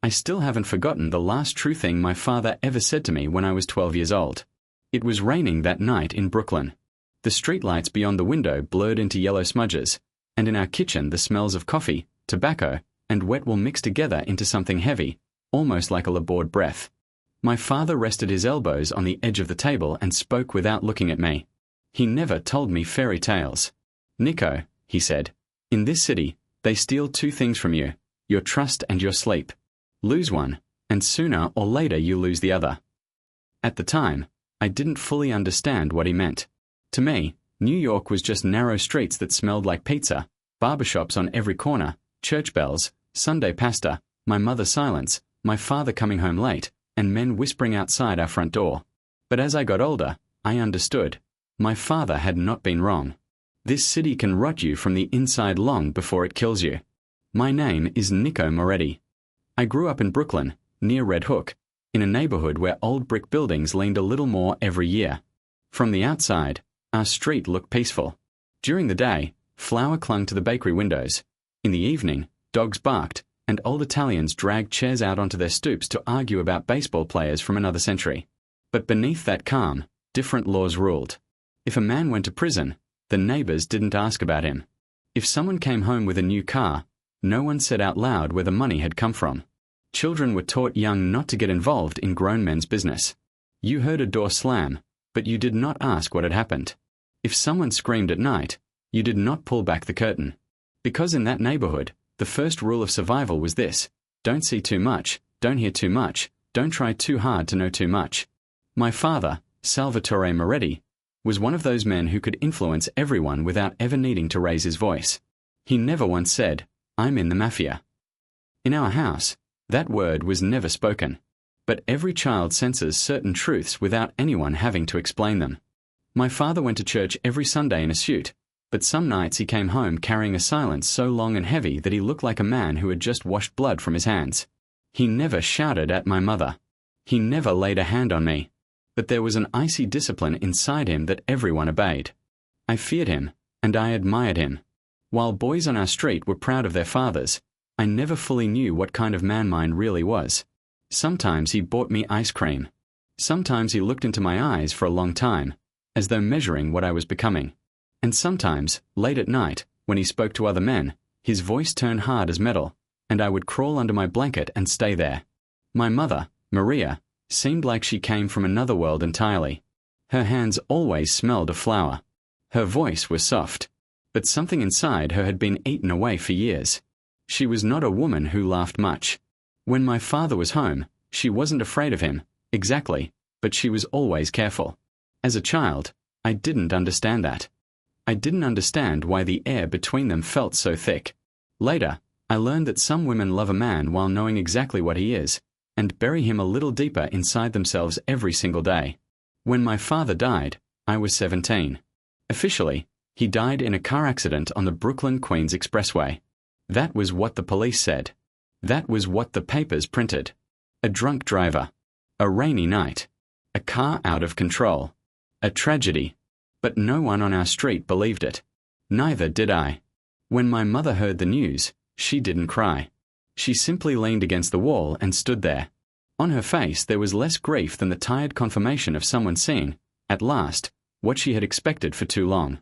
I still haven't forgotten the last true thing my father ever said to me when I was 12 years old. It was raining that night in Brooklyn. The streetlights beyond the window blurred into yellow smudges, and in our kitchen the smells of coffee, tobacco, and wet wool mixed together into something heavy, almost like a labored breath. My father rested his elbows on the edge of the table and spoke without looking at me. He never told me fairy tales. "Nico," he said, "in this city, they steal two things from you, your trust and your sleep. Lose one, and sooner or later you lose the other." At the time, I didn't fully understand what he meant. To me, New York was just narrow streets that smelled like pizza, barbershops on every corner, church bells, Sunday pasta, my mother's silence, my father coming home late, and men whispering outside our front door. But as I got older, I understood. My father had not been wrong. This city can rot you from the inside long before it kills you. My name is Nico Moretti. I grew up in Brooklyn, near Red Hook, in a neighborhood where old brick buildings leaned a little more every year. From the outside, our street looked peaceful. During the day, flour clung to the bakery windows. In the evening, dogs barked, and old Italians dragged chairs out onto their stoops to argue about baseball players from another century. But beneath that calm, different laws ruled. If a man went to prison, the neighbors didn't ask about him. If someone came home with a new car, no one said out loud where the money had come from. Children were taught young not to get involved in grown men's business. You heard a door slam, but you did not ask what had happened. If someone screamed at night, you did not pull back the curtain. Because in that neighborhood, the first rule of survival was this: don't see too much, don't hear too much, don't try too hard to know too much. My father, Salvatore Moretti, was one of those men who could influence everyone without ever needing to raise his voice. He never once said, "I'm in the mafia." In our house, that word was never spoken. But every child senses certain truths without anyone having to explain them. My father went to church every Sunday in a suit, but some nights he came home carrying a silence so long and heavy that he looked like a man who had just washed blood from his hands. He never shouted at my mother. He never laid a hand on me. But there was an icy discipline inside him that everyone obeyed. I feared him, and I admired him. While boys on our street were proud of their fathers, I never fully knew what kind of man mine really was. Sometimes he bought me ice cream. Sometimes he looked into my eyes for a long time, as though measuring what I was becoming. And sometimes, late at night, when he spoke to other men, his voice turned hard as metal, and I would crawl under my blanket and stay there. My mother, Maria, seemed like she came from another world entirely. Her hands always smelled of flour. Her voice was soft, but something inside her had been eaten away for years. She was not a woman who laughed much. When my father was home, she wasn't afraid of him, exactly, but she was always careful. As a child, I didn't understand that. I didn't understand why the air between them felt so thick. Later, I learned that some women love a man while knowing exactly what he is, and bury him a little deeper inside themselves every single day. When my father died, I was 17. Officially, he died in a car accident on the Brooklyn-Queens Expressway. That was what the police said. That was what the papers printed. A drunk driver. A rainy night. A car out of control. A tragedy. But no one on our street believed it. Neither did I. When my mother heard the news, she didn't cry. She simply leaned against the wall and stood there. On her face there was less grief than the tired confirmation of someone seeing, at last, what she had expected for too long.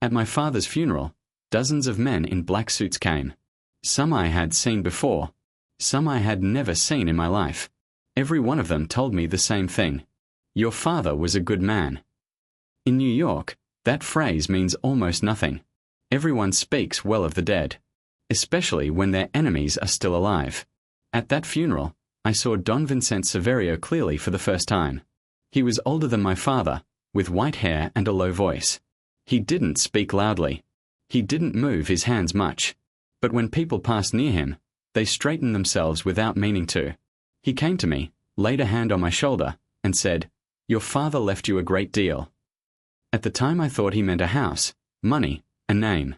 At my father's funeral, dozens of men in black suits came. Some I had seen before. Some I had never seen in my life. Every one of them told me the same thing. Your father was a good man. In New York, that phrase means almost nothing. Everyone speaks well of the dead, especially when their enemies are still alive. At that funeral, I saw Don Vincent Severio clearly for the first time. He was older than my father, with white hair and a low voice. He didn't speak loudly. He didn't move his hands much. But when people passed near him, they straightened themselves without meaning to. He came to me, laid a hand on my shoulder, and said, "Your father left you a great deal." At the time I thought he meant a house, money, a name.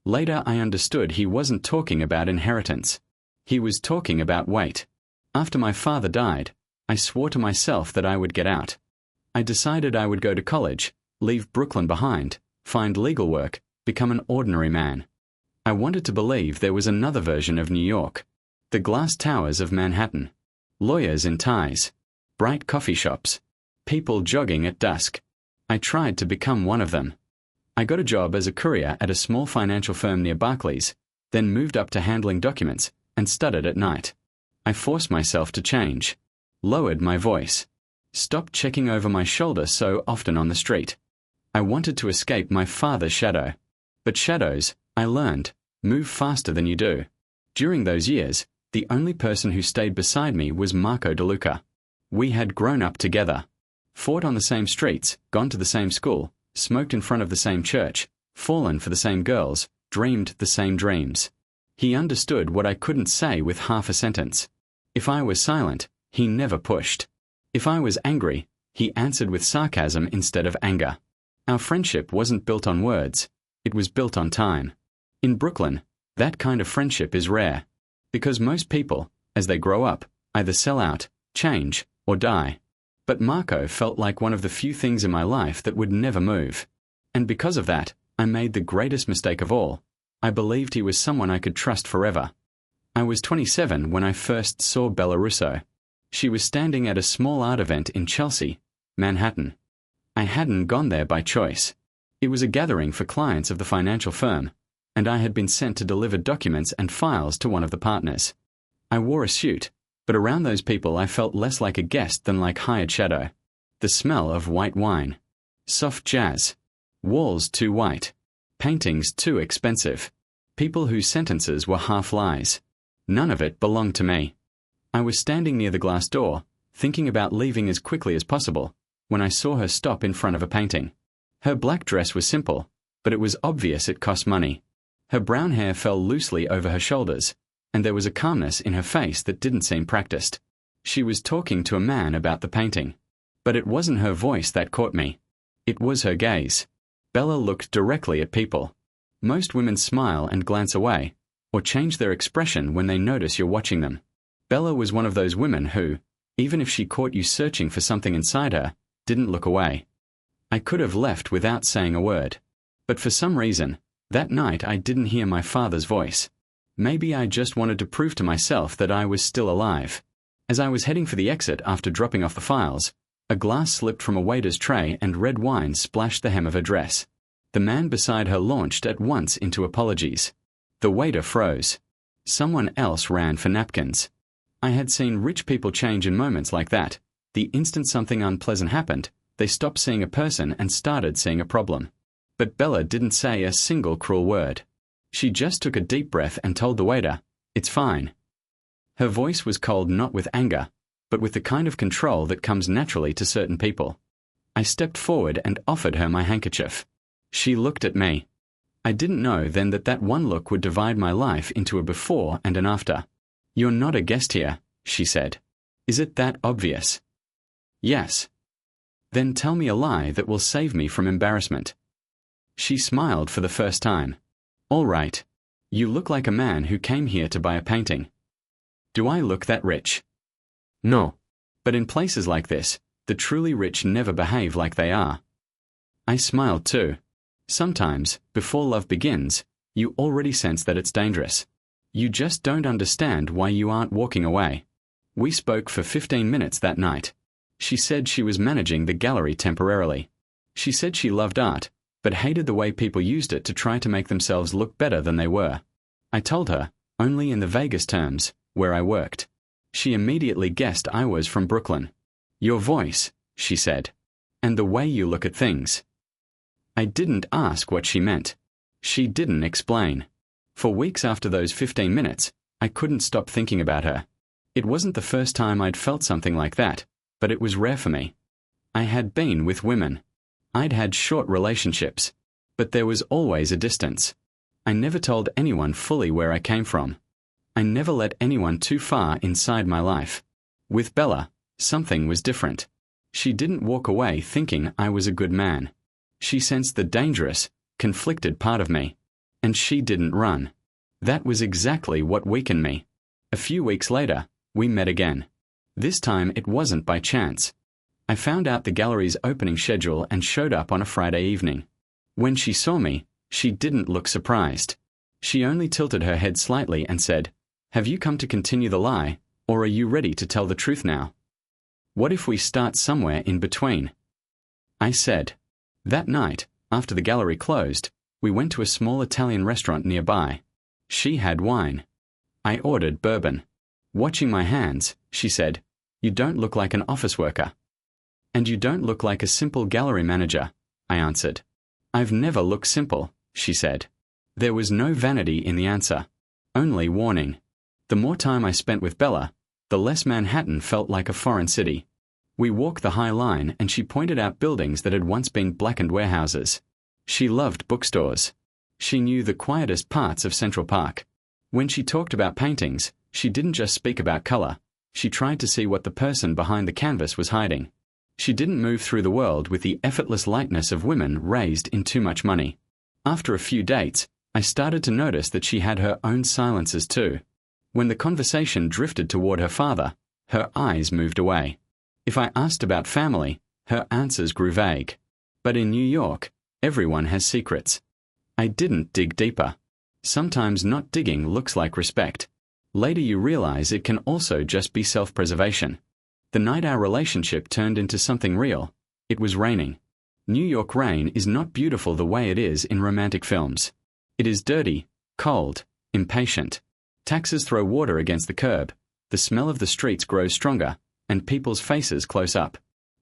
Later I understood he wasn't talking about inheritance. He was talking about weight. After my father died, I swore to myself that I would get out. I decided I would go to college, leave Brooklyn behind, find legal work, become an ordinary man. I wanted to believe there was another version of New York. The glass towers of Manhattan. Lawyers in ties. Bright coffee shops. People jogging at dusk. I tried to become one of them. I got a job as a courier at a small financial firm near Barclays, then moved up to handling documents and studied at night. I forced myself to change. Lowered my voice. Stopped checking over my shoulder so often on the street. I wanted to escape my father's shadow. But shadows, I learned, move faster than you do. During those years, the only person who stayed beside me was Marco DeLuca. We had grown up together. Fought on the same streets, gone to the same school, smoked in front of the same church, fallen for the same girls, dreamed the same dreams. He understood what I couldn't say with half a sentence. If I was silent, he never pushed. If I was angry, he answered with sarcasm instead of anger. Our friendship wasn't built on words, it was built on time. In Brooklyn, that kind of friendship is rare. Because most people, as they grow up, either sell out, change, or die. But Marco felt like one of the few things in my life that would never move. And because of that, I made the greatest mistake of all. I believed he was someone I could trust forever. I was 27 when I first saw Bella Russo. She was standing at a small art event in Chelsea, Manhattan. I hadn't gone there by choice. It was a gathering for clients of the financial firm, and I had been sent to deliver documents and files to one of the partners. I wore a suit, but around those people I felt less like a guest than like hired shadow. The smell of white wine. Soft jazz. Walls too white. Paintings too expensive. People whose sentences were half lies. None of it belonged to me. I was standing near the glass door, thinking about leaving as quickly as possible, when I saw her stop in front of a painting. Her black dress was simple, but it was obvious it cost money. Her brown hair fell loosely over her shoulders, and there was a calmness in her face that didn't seem practiced. She was talking to a man about the painting. But it wasn't her voice that caught me. It was her gaze. Bella looked directly at people. Most women smile and glance away, or change their expression when they notice you're watching them. Bella was one of those women who, even if she caught you searching for something inside her, didn't look away. I could have left without saying a word. But for some reason, that night I didn't hear my father's voice. Maybe I just wanted to prove to myself that I was still alive. As I was heading for the exit after dropping off the files, a glass slipped from a waiter's tray and red wine splashed the hem of her dress. The man beside her launched at once into apologies. The waiter froze. Someone else ran for napkins. I had seen rich people change in moments like that. The instant something unpleasant happened, they stopped seeing a person and started seeing a problem. But Bella didn't say a single cruel word. She just took a deep breath and told the waiter, "It's fine." Her voice was cold not with anger, but with the kind of control that comes naturally to certain people. I stepped forward and offered her my handkerchief. She looked at me. I didn't know then that that one look would divide my life into a before and an after. "You're not a guest here," she said. "Is it that obvious?" "Yes." "Then tell me a lie that will save me from embarrassment." She smiled for the first time. "All right. You look like a man who came here to buy a painting." "Do I look that rich?" "No. But in places like this, the truly rich never behave like they are." I smiled too. Sometimes, before love begins, you already sense that it's dangerous. You just don't understand why you aren't walking away. We spoke for 15 minutes that night. She said she was managing the gallery temporarily. She said she loved art, but hated the way people used it to try to make themselves look better than they were. I told her, only in the vaguest terms, where I worked. She immediately guessed I was from Brooklyn. "Your voice," she said, "and the way you look at things." I didn't ask what she meant. She didn't explain. For weeks after those 15 minutes, I couldn't stop thinking about her. It wasn't the first time I'd felt something like that, but it was rare for me. I had been with women. I'd had short relationships, but there was always a distance. I never told anyone fully where I came from. I never let anyone too far inside my life. With Bella, something was different. She didn't walk away thinking I was a good man. She sensed the dangerous, conflicted part of me, and she didn't run. That was exactly what weakened me. A few weeks later, we met again. This time it wasn't by chance. I found out the gallery's opening schedule and showed up on a Friday evening. When she saw me, she didn't look surprised. She only tilted her head slightly and said, Have you come to continue the lie, or are you ready to tell the truth now? What if we start somewhere in between? I said. That night, after the gallery closed, we went to a small Italian restaurant nearby. She had wine. I ordered bourbon. Watching my hands, she said, "You don't look like an office worker." "And you don't look like a simple gallery manager," I answered. "I've never looked simple," she said. There was no vanity in the answer, only warning. The more time I spent with Bella, the less Manhattan felt like a foreign city. We walked the High Line and she pointed out buildings that had once been blackened warehouses. She loved bookstores. She knew the quietest parts of Central Park. When she talked about paintings, she didn't just speak about color. She tried to see what the person behind the canvas was hiding. She didn't move through the world with the effortless lightness of women raised in too much money. After a few dates, I started to notice that she had her own silences too. When the conversation drifted toward her father, her eyes moved away. If I asked about family, her answers grew vague. But in New York, everyone has secrets. I didn't dig deeper. Sometimes not digging looks like respect. Later you realize it can also just be self-preservation. The night our relationship turned into something real, it was raining. New York rain is not beautiful the way it is in romantic films. It is dirty, cold, impatient. Taxis throw water against the curb, the smell of the streets grows stronger, and people's faces close up.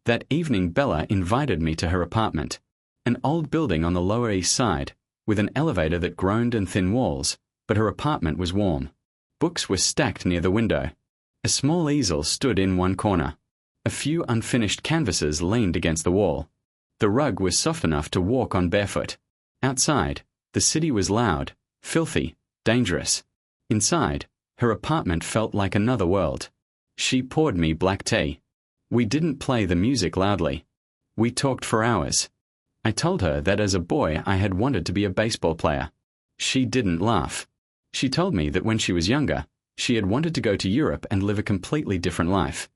That evening Bella invited me to her apartment. An old building on the Lower East Side, with an elevator that groaned and thin walls, but her apartment was warm. Books were stacked near the window. A small easel stood in one corner. A few unfinished canvases leaned against the wall. The rug was soft enough to walk on barefoot. Outside, the city was loud, filthy, dangerous. Inside, her apartment felt like another world. She poured me black tea. We didn't play the music loudly. We talked for hours. I told her that as a boy I had wanted to be a baseball player. She didn't laugh. She told me that when she was younger, she had wanted to go to Europe and live a completely different life.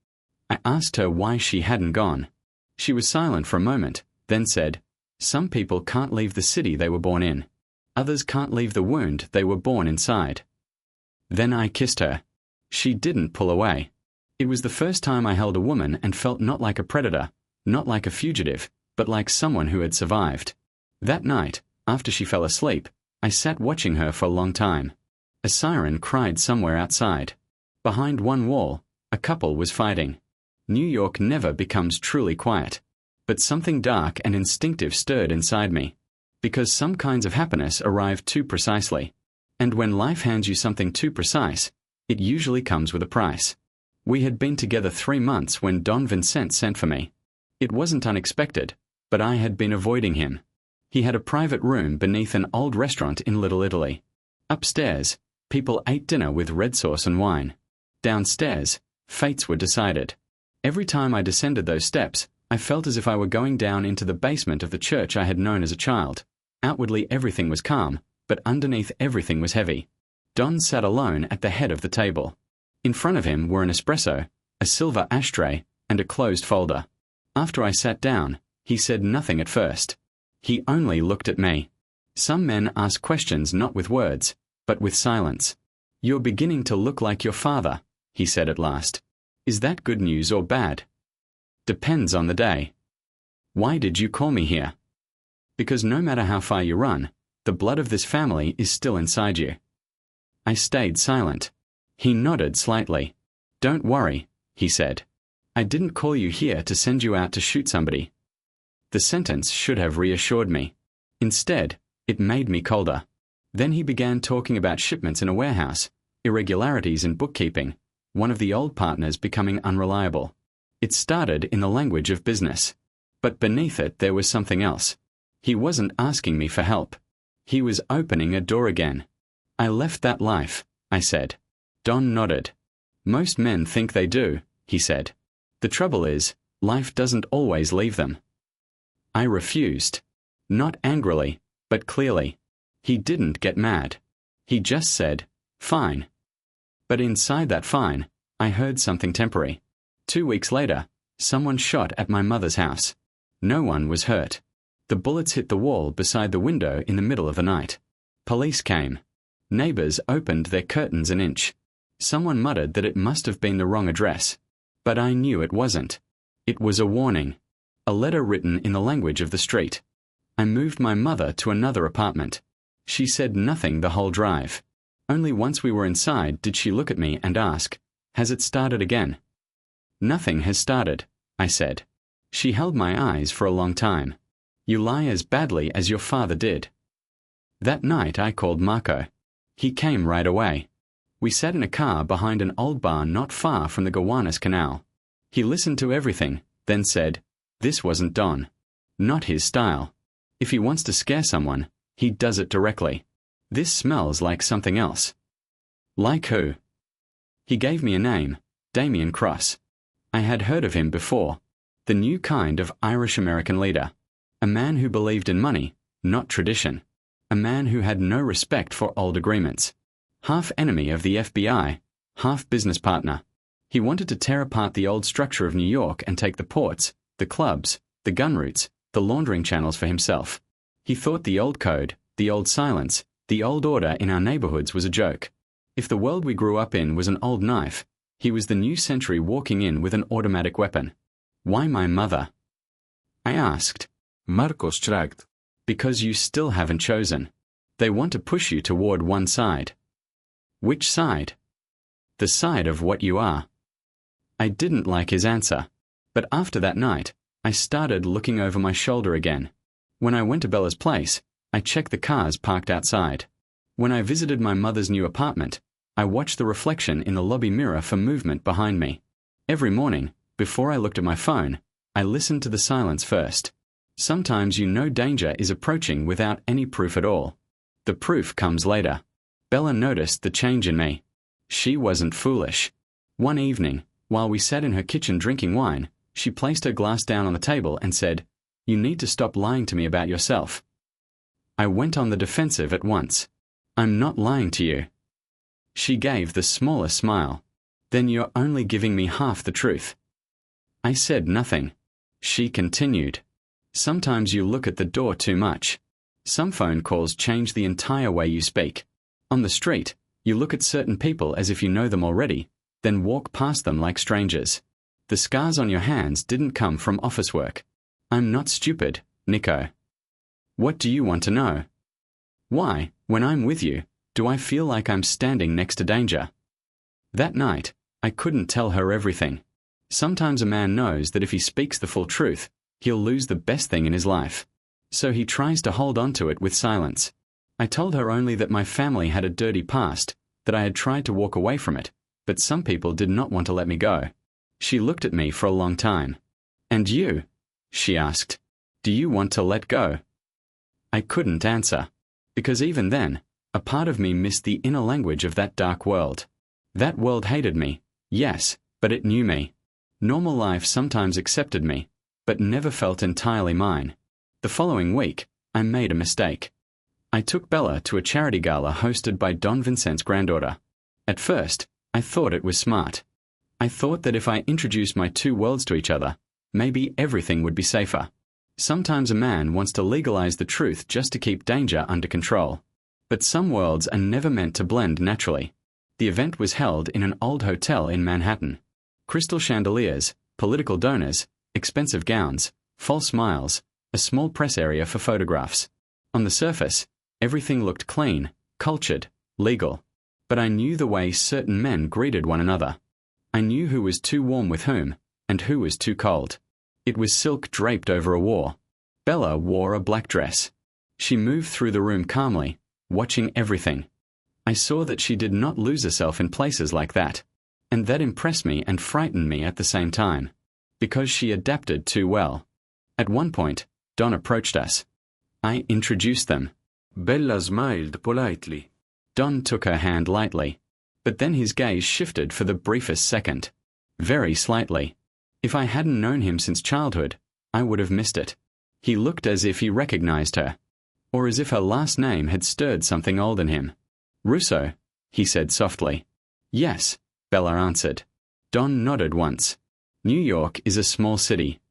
I asked her why she hadn't gone. She was silent for a moment, then said, "Some people can't leave the city they were born in. Others can't leave the wound they were born inside." Then I kissed her. She didn't pull away. It was the first time I held a woman and felt not like a predator, not like a fugitive, but like someone who had survived. That night, after she fell asleep, I sat watching her for a long time. A siren cried somewhere outside. Behind one wall, a couple was fighting. New York never becomes truly quiet. But something dark and instinctive stirred inside me. Because some kinds of happiness arrive too precisely. And when life hands you something too precise, it usually comes with a price. We had been together 3 months when Don Vincent sent for me. It wasn't unexpected, but I had been avoiding him. He had a private room beneath an old restaurant in Little Italy. Upstairs, people ate dinner with red sauce and wine. Downstairs, fates were decided. Every time I descended those steps, I felt as if I were going down into the basement of the church I had known as a child. Outwardly everything was calm, but underneath everything was heavy. Don sat alone at the head of the table. In front of him were an espresso, a silver ashtray, and a closed folder. After I sat down, he said nothing at first. He only looked at me. Some men ask questions not with words, but with silence. "You're beginning to look like your father," he said at last. "Is that good news or bad?" "Depends on the day." "Why did you call me here?" "Because no matter how far you run, the blood of this family is still inside you." I stayed silent. He nodded slightly. "Don't worry," he said. "I didn't call you here to send you out to shoot somebody." The sentence should have reassured me. Instead, it made me colder. Then he began talking about shipments in a warehouse, irregularities in bookkeeping, one of the old partners becoming unreliable. It started in the language of business. But beneath it there was something else. He wasn't asking me for help. He was opening a door again. "I left that life," I said. Don nodded. "Most men think they do," he said. "The trouble is, life doesn't always leave them." I refused. Not angrily, but clearly. He didn't get mad. He just said, "Fine." But inside that fine, I heard something temporary. 2 weeks later, someone shot at my mother's house. No one was hurt. The bullets hit the wall beside the window in the middle of the night. Police came. Neighbors opened their curtains an inch. Someone muttered that it must have been the wrong address. But I knew it wasn't. It was a warning. A letter written in the language of the street. I moved my mother to another apartment. She said nothing the whole drive. Only once we were inside did she look at me and ask, "Has it started again?" "Nothing has started," I said. She held my eyes for a long time. "You lie as badly as your father did." That night I called Marco. He came right away. We sat in a car behind an old barn not far from the Gowanus Canal. He listened to everything, then said, "This wasn't Don. Not his style. If he wants to scare someone, he does it directly. This smells like something else." "Like who?" He gave me a name, Damien Cross. I had heard of him before. The new kind of Irish-American leader. A man who believed in money, not tradition. A man who had no respect for old agreements. Half enemy of the FBI, half business partner. He wanted to tear apart the old structure of New York and take the ports, the clubs, the gun routes, the laundering channels for himself. He thought the old code, the old silence, the old order in our neighborhoods was a joke. If the world we grew up in was an old knife, he was the new century walking in with an automatic weapon. "Why my mother?" I asked. Marco shrugged. "Because you still haven't chosen. They want to push you toward one side." "Which side?" "The side of what you are." I didn't like his answer. But after that night, I started looking over my shoulder again. When I went to Bella's place, I checked the cars parked outside. When I visited my mother's new apartment, I watched the reflection in the lobby mirror for movement behind me. Every morning, before I looked at my phone, I listened to the silence first. Sometimes you know danger is approaching without any proof at all. The proof comes later. Bella noticed the change in me. She wasn't foolish. One evening, while we sat in her kitchen drinking wine, she placed her glass down on the table and said, "You need to stop lying to me about yourself." I went on the defensive at once. "I'm not lying to you." She gave the smallest smile. "Then you're only giving me half the truth." I said nothing. She continued. "Sometimes you look at the door too much. Some phone calls change the entire way you speak. On the street, you look at certain people as if you know them already, then walk past them like strangers. The scars on your hands didn't come from office work. I'm not stupid, Nico. What do you want to know? Why, when I'm with you, do I feel like I'm standing next to danger?" That night, I couldn't tell her everything. Sometimes a man knows that if he speaks the full truth, he'll lose the best thing in his life. So he tries to hold on to it with silence. I told her only that my family had a dirty past, that I had tried to walk away from it, but some people did not want to let me go. She looked at me for a long time. "And you?" she asked. "Do you want to let go?" I couldn't answer, because even then, a part of me missed the inner language of that dark world. That world hated me, yes, but it knew me. Normal life sometimes accepted me, but never felt entirely mine. The following week, I made a mistake. I took Bella to a charity gala hosted by Don Vincent's granddaughter. At first, I thought it was smart. I thought that if I introduced my two worlds to each other, maybe everything would be safer. Sometimes a man wants to legalize the truth just to keep danger under control. But some worlds are never meant to blend naturally. The event was held in an old hotel in Manhattan. Crystal chandeliers, political donors, expensive gowns, false smiles, a small press area for photographs. On the surface, everything looked clean, cultured, legal. But I knew the way certain men greeted one another. I knew who was too warm with whom, and who was too cold. It was silk draped over a war. Bella wore a black dress. She moved through the room calmly, watching everything. I saw that she did not lose herself in places like that, and that impressed me and frightened me at the same time, because she adapted too well. At one point, Don approached us. I introduced them. Bella smiled politely. Don took her hand lightly, but then his gaze shifted for the briefest second. Very slightly. If I hadn't known him since childhood, I would have missed it. He looked as if he recognized her, or as if her last name had stirred something old in him. "Russo," he said softly. "Yes," Bella answered. Don nodded once. "New York is a small city."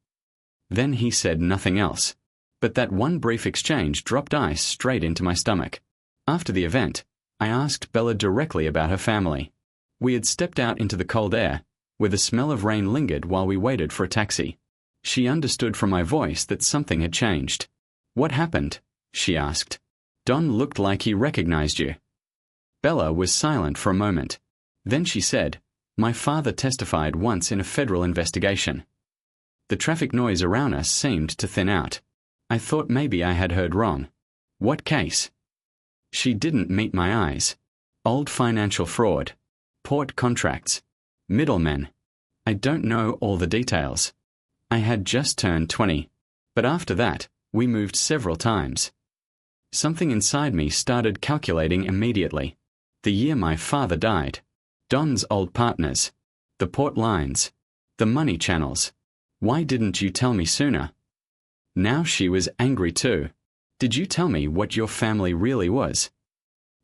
Then he said nothing else. But that one brief exchange dropped ice straight into my stomach. After the event, I asked Bella directly about her family. We had stepped out into the cold air, where the smell of rain lingered while we waited for a taxi. She understood from my voice that something had changed. "What happened?" she asked. "Don looked like he recognized you." Bella was silent for a moment. Then she said, "My father testified once in a federal investigation." The traffic noise around us seemed to thin out. I thought maybe I had heard wrong. "What case?" She didn't meet my eyes. Old financial fraud. Port contracts. Middlemen. I don't know all the details. I had just turned 20. But after that, we moved several times. Something inside me started calculating immediately. The year my father died. Don's old partners. The port lines. The money channels. Why didn't you tell me sooner? Now she was angry too. Did you tell me what your family really was?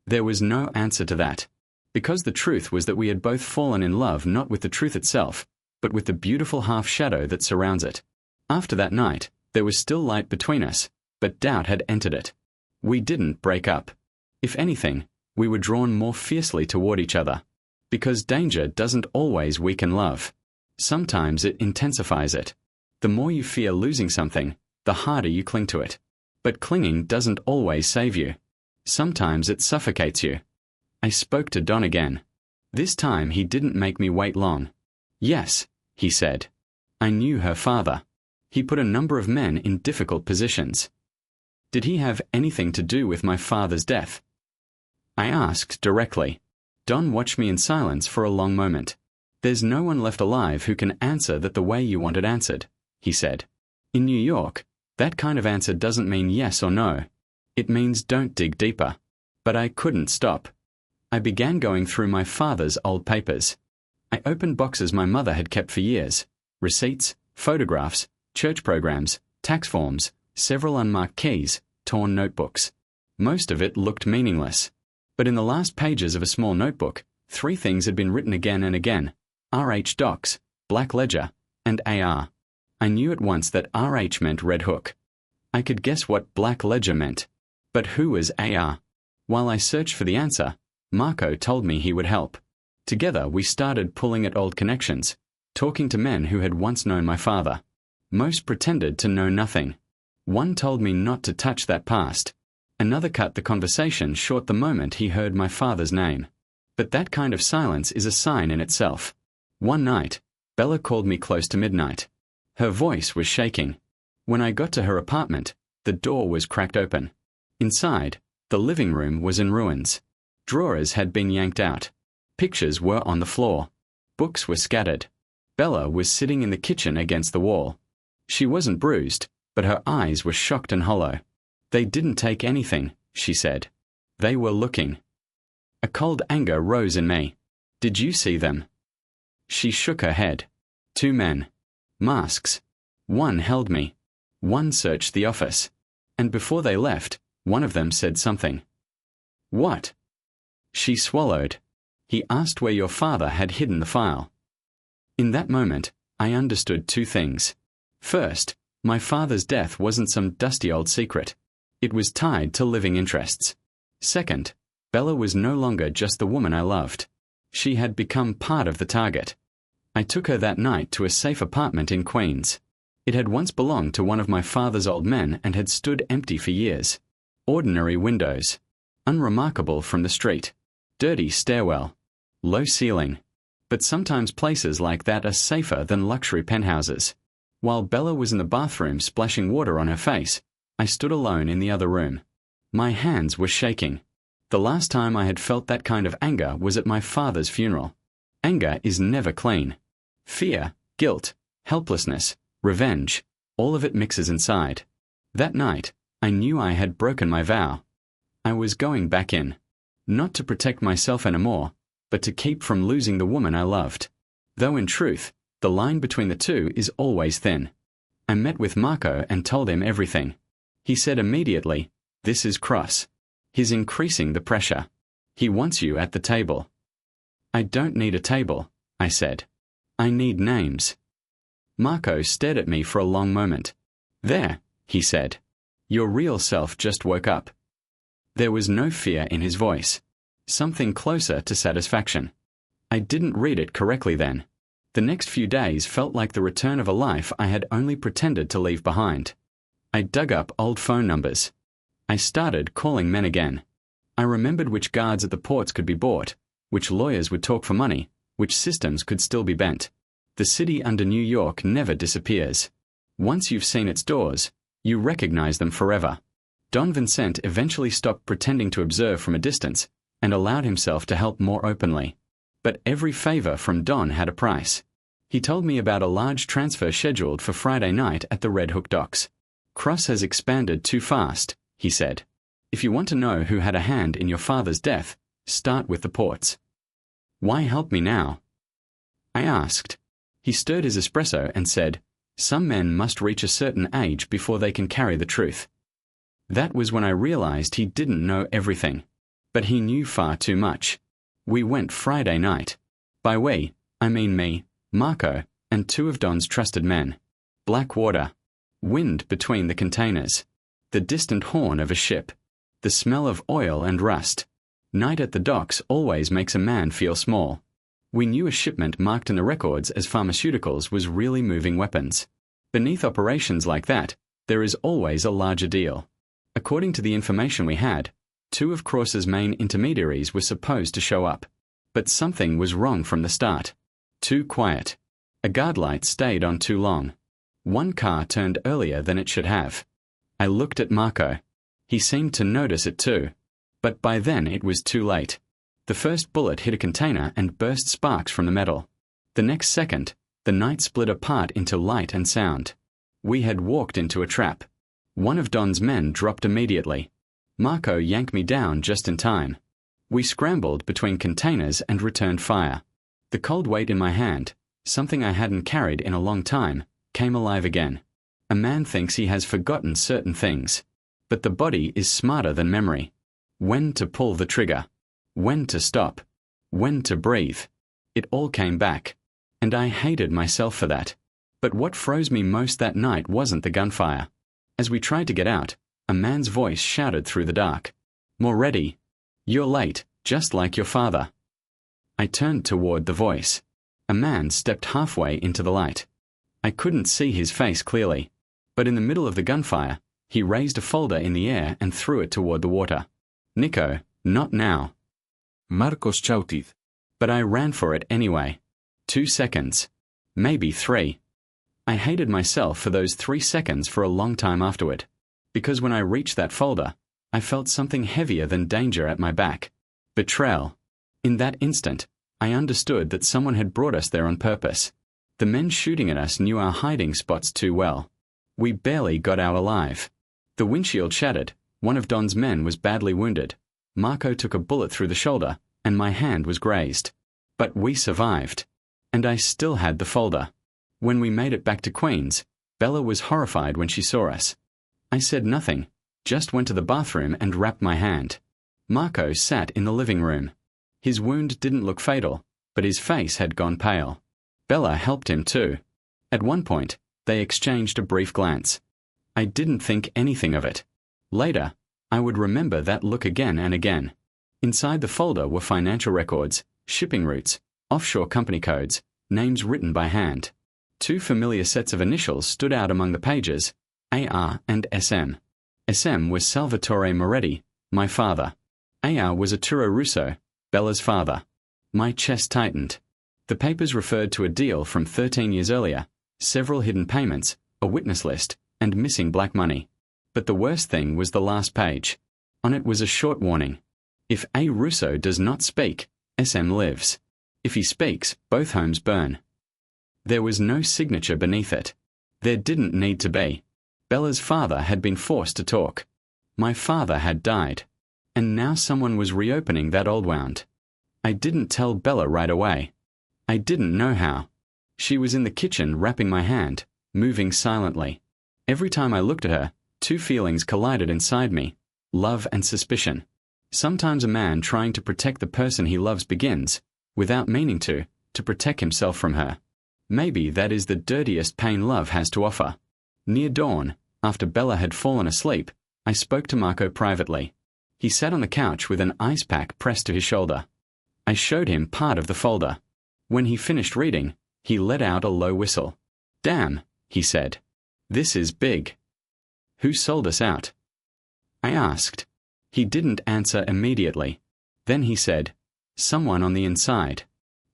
There was no answer to that. Because the truth was that we had both fallen in love not with the truth itself, but with the beautiful half-shadow that surrounds it. After that night, there was still light between us, but doubt had entered it. We didn't break up. If anything, we were drawn more fiercely toward each other. Because danger doesn't always weaken love. Sometimes it intensifies it. The more you fear losing something, the harder you cling to it. But clinging doesn't always save you. Sometimes it suffocates you. I spoke to Don again. This time he didn't make me wait long. "Yes," he said. "I knew her father. He put a number of men in difficult positions." "Did he have anything to do with my father's death?" I asked directly. Don watched me in silence for a long moment. "There's no one left alive who can answer that the way you want it answered," he said. "In New York, that kind of answer doesn't mean yes or no. It means don't dig deeper." But I couldn't stop. I began going through my father's old papers. I opened boxes my mother had kept for years. Receipts, photographs, church programs, tax forms, several unmarked keys, torn notebooks. Most of it looked meaningless. But in the last pages of a small notebook, 3 things had been written again and again: RH Docs, Black Ledger, and AR. I knew at once that RH meant Red Hook. I could guess what Black Ledger meant. But who was AR? While I searched for the answer, Marco told me he would help. Together we started pulling at old connections, talking to men who had once known my father. Most pretended to know nothing. One told me not to touch that past. Another cut the conversation short the moment he heard my father's name. But that kind of silence is a sign in itself. One night, Bella called me close to midnight. Her voice was shaking. When I got to her apartment, the door was cracked open. Inside, the living room was in ruins. Drawers had been yanked out. Pictures were on the floor. Books were scattered. Bella was sitting in the kitchen against the wall. She wasn't bruised, but her eyes were shocked and hollow. "They didn't take anything," she said. "They were looking." A cold anger rose in me. "Did you see them?" She shook her head. 2 men. Masks. One held me. One searched the office. And before they left, one of them said something. "What?" She swallowed. "He asked where your father had hidden the file." In that moment, I understood 2 things. First, my father's death wasn't some dusty old secret. It was tied to living interests. Second, Bella was no longer just the woman I loved. She had become part of the target. I took her that night to a safe apartment in Queens. It had once belonged to one of my father's old men and had stood empty for years. Ordinary windows. Unremarkable from the street. Dirty stairwell. Low ceiling. But sometimes places like that are safer than luxury penthouses. While Bella was in the bathroom splashing water on her face, I stood alone in the other room. My hands were shaking. The last time I had felt that kind of anger was at my father's funeral. Anger is never clean. Fear, guilt, helplessness, revenge, all of it mixes inside. That night, I knew I had broken my vow. I was going back in. Not to protect myself anymore, but to keep from losing the woman I loved. Though in truth, the line between the two is always thin. I met with Marco and told him everything. He said immediately, "This is Cross. He's increasing the pressure. He wants you at the table." "I don't need a table," I said. "I need names." Marco stared at me for a long moment. "There," he said. "Your real self just woke up." There was no fear in his voice. Something closer to satisfaction. I didn't read it correctly then. The next few days felt like the return of a life I had only pretended to leave behind. I dug up old phone numbers. I started calling men again. I remembered which guards at the ports could be bought, which lawyers would talk for money, which systems could still be bent. The city under New York never disappears. Once you've seen its doors, you recognize them forever. Don Vincent eventually stopped pretending to observe from a distance and allowed himself to help more openly. But every favor from Don had a price. He told me about a large transfer scheduled for Friday night at the Red Hook docks. Cross has expanded too fast, he said. If you want to know who had a hand in your father's death, start with the ports. Why help me now? I asked. He stirred his espresso and said, some men must reach a certain age before they can carry the truth. That was when I realized he didn't know everything. But he knew far too much. We went Friday night. By we, I mean me, Marco, and two of Don's trusted men. Black water. Wind between the containers. The distant horn of a ship. The smell of oil and rust. Night at the docks always makes a man feel small. We knew a shipment marked in the records as pharmaceuticals was really moving weapons. Beneath operations like that, there is always a larger deal. According to the information we had, two of Cross's main intermediaries were supposed to show up. But something was wrong from the start. Too quiet. A guard light stayed on too long. One car turned earlier than it should have. I looked at Marco. He seemed to notice it too. But by then it was too late. The first bullet hit a container and burst sparks from the metal. The next second, the night split apart into light and sound. We had walked into a trap. One of Don's men dropped immediately. Marco yanked me down just in time. We scrambled between containers and returned fire. The cold weight in my hand, something I hadn't carried in a long time, came alive again. A man thinks he has forgotten certain things. But the body is smarter than memory. When to pull the trigger. When to stop. When to breathe. It all came back. And I hated myself for that. But what froze me most that night wasn't the gunfire. As we tried to get out, a man's voice shouted through the dark. Moretti, you're late, just like your father. I turned toward the voice. A man stepped halfway into the light. I couldn't see his face clearly. But in the middle of the gunfire, he raised a folder in the air and threw it toward the water. Nico, not now. Marcos shouted. But I ran for it anyway. 2 seconds. Maybe 3. I hated myself for those 3 seconds for a long time afterward. Because when I reached that folder, I felt something heavier than danger at my back. Betrayal. In that instant, I understood that someone had brought us there on purpose. The men shooting at us knew our hiding spots too well. We barely got out alive. The windshield shattered. One of Don's men was badly wounded. Marco took a bullet through the shoulder, and my hand was grazed. But we survived. And I still had the folder. When we made it back to Queens, Bella was horrified when she saw us. I said nothing, just went to the bathroom and wrapped my hand. Marco sat in the living room. His wound didn't look fatal, but his face had gone pale. Bella helped him too. At one point, they exchanged a brief glance. I didn't think anything of it. Later, I would remember that look again and again. Inside the folder were financial records, shipping routes, offshore company codes, names written by hand. 2 familiar sets of initials stood out among the pages, AR and SM. SM was Salvatore Moretti, my father. AR was Arturo Russo, Bella's father. My chest tightened. The papers referred to a deal from 13 years earlier, several hidden payments, a witness list, and missing black money. But the worst thing was the last page. On it was a short warning. If A. Russo does not speak, SM lives. If he speaks, both homes burn. There was no signature beneath it. There didn't need to be. Bella's father had been forced to talk. My father had died. And now someone was reopening that old wound. I didn't tell Bella right away. I didn't know how. She was in the kitchen wrapping my hand, moving silently. Every time I looked at her, 2 feelings collided inside me, love and suspicion. Sometimes a man trying to protect the person he loves begins, without meaning to protect himself from her. Maybe that is the dirtiest pain love has to offer. Near dawn, after Bella had fallen asleep, I spoke to Marco privately. He sat on the couch with an ice pack pressed to his shoulder. I showed him part of the folder. When he finished reading, he let out a low whistle. "Damn," he said. "This is big." "Who sold us out?" I asked. He didn't answer immediately. Then he said, "Someone on the inside.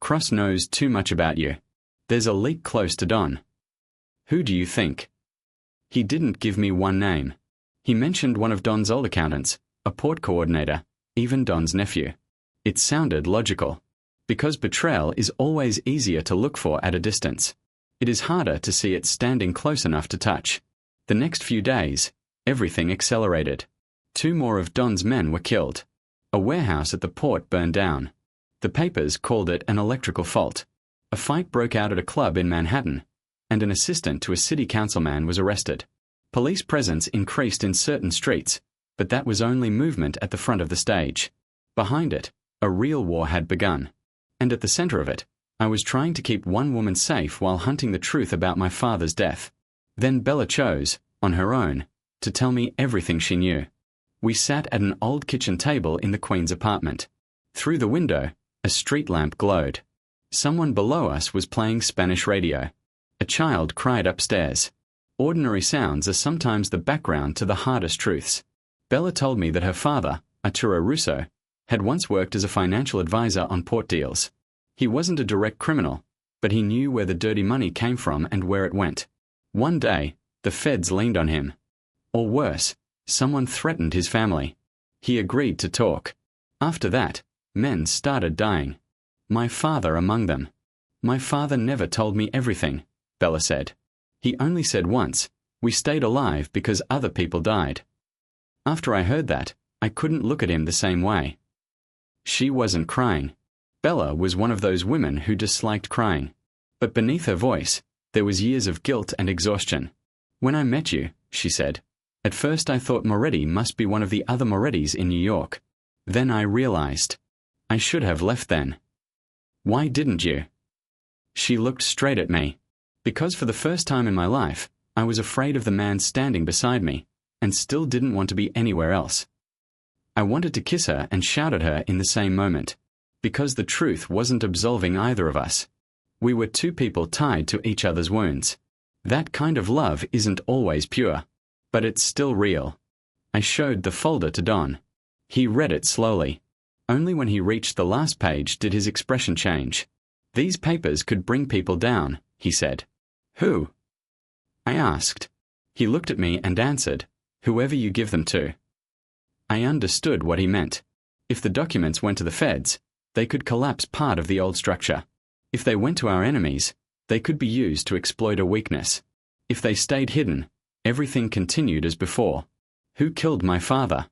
Cross knows too much about you. There's a leak close to Don." "Who do you think?" He didn't give me one name. He mentioned one of Don's old accountants, a port coordinator, even Don's nephew. It sounded logical. Because betrayal is always easier to look for at a distance. It is harder to see it standing close enough to touch. The next few days, everything accelerated. 2 more of Don's men were killed. A warehouse at the port burned down. The papers called it an electrical fault. A fight broke out at a club in Manhattan, and an assistant to a city councilman was arrested. Police presence increased in certain streets, but that was only movement at the front of the stage. Behind it, a real war had begun. And at the center of it, I was trying to keep one woman safe while hunting the truth about my father's death. Then Bella chose, on her own, to tell me everything she knew. We sat at an old kitchen table in the Queen's apartment. Through the window, a street lamp glowed. Someone below us was playing Spanish radio. A child cried upstairs. Ordinary sounds are sometimes the background to the hardest truths. Bella told me that her father, Arturo Russo, had once worked as a financial advisor on port deals. He wasn't a direct criminal, but he knew where the dirty money came from and where it went. One day, the feds leaned on him. Or worse, someone threatened his family. He agreed to talk. After that, men started dying. My father among them. My father never told me everything, Bella said. He only said once, "We stayed alive because other people died." After I heard that, I couldn't look at him the same way. She wasn't crying. Bella was one of those women who disliked crying. But beneath her voice, there was years of guilt and exhaustion. "When I met you," she said, "at first I thought Moretti must be one of the other Morettis in New York. Then I realized. I should have left then." "Why didn't you?" She looked straight at me. Because for the first time in my life, I was afraid of the man standing beside me, and still didn't want to be anywhere else. I wanted to kiss her and shout at her in the same moment, because the truth wasn't absolving either of us. We were 2 people tied to each other's wounds. That kind of love isn't always pure, but it's still real. I showed the folder to Don. He read it slowly. Only when he reached the last page did his expression change. "These papers could bring people down," he said. "Who?" I asked. He looked at me and answered, "Whoever you give them to." I understood what he meant. If the documents went to the feds, they could collapse part of the old structure. If they went to our enemies, they could be used to exploit a weakness. If they stayed hidden, everything continued as before. "Who killed my father?"